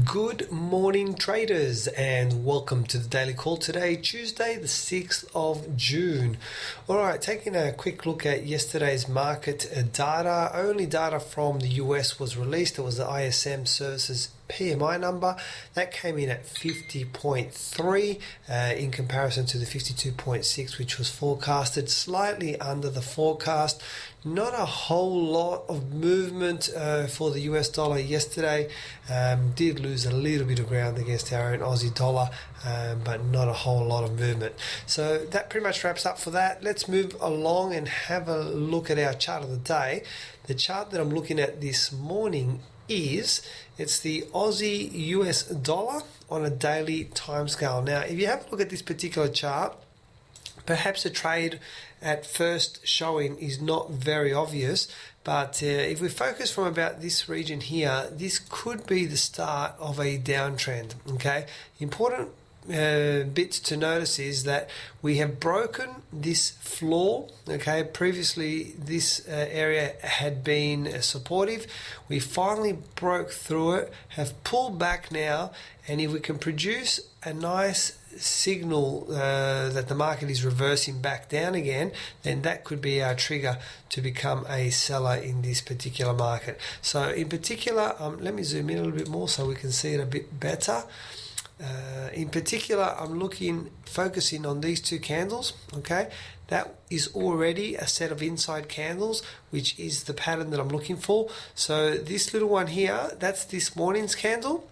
Good morning traders, and welcome to the daily call today, Tuesday the 6th of June. Alright, taking a quick look at yesterday's market data. Only data from the US was released. It was the ISM services PMI number that came in at 50.3 in comparison to the 52.6 which was forecasted, slightly under the forecast. Not a whole lot of movement for the US dollar yesterday. Did lose a little bit of ground against our own Aussie dollar, but not a whole lot of movement. So that pretty much wraps up for that. Let's move along and have a look at our chart of the day. The chart that I'm looking at this morning it's the Aussie US dollar on a daily timescale. Now, if you have a look at this particular chart, perhaps the trade at first showing is not very obvious, but if we focus from about this region here, this could be the start of a downtrend. Okay, important bits to notice is that we have broken this floor. Okay, previously this area had been supportive. We finally broke through it, have pulled back now, and if we can produce a nice signal that the market is reversing back down again, then that could be our trigger to become a seller in this particular market. So in particular, let me zoom in a little bit more so we can see it a bit better. In particular, I'm focusing on these two candles. Okay, that is already a set of inside candles, which is the pattern that I'm looking for. So this little one here, that's this morning's candle.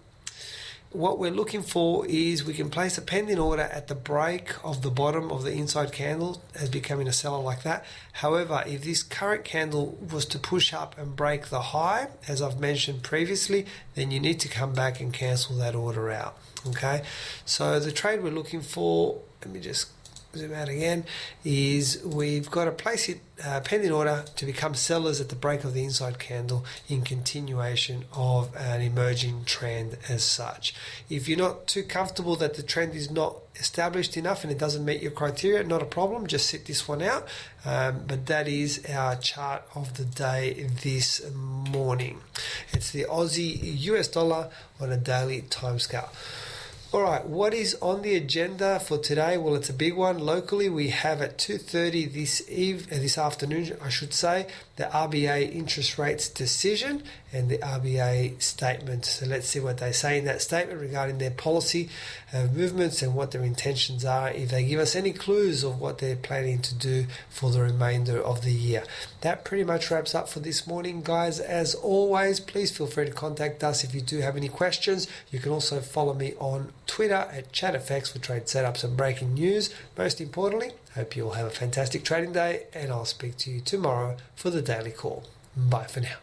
What we're looking for is we can place a pending order at the break of the bottom of the inside candle as becoming a seller like that. However, if this current candle was to push up and break the high, as I've mentioned previously, then you need to come back and cancel that order out. Okay, so the trade we're looking for, let me just zoom out again, is we've got to place it pending order to become sellers at the break of the inside candle in continuation of an emerging trend as such. If you're not too comfortable that the trend is not established enough and it doesn't meet your criteria, not a problem, just sit this one out. But that is our chart of the day this morning. It's the Aussie US dollar on a daily timescale. Alright, what is on the agenda for today? Well, it's a big one. Locally, we have at 2:30 this afternoon, I should say, the RBA interest rates decision and the RBA statement. So let's see what they say in that statement regarding their policy movements and what their intentions are, if they give us any clues of what they're planning to do for the remainder of the year. That pretty much wraps up for this morning, guys. As always, please feel free to contact us if you do have any questions. You can also follow me on Twitter at ChatFX for trade setups and breaking news. Most importantly, hope you all have a fantastic trading day, and I'll speak to you tomorrow for the daily call. Bye for now.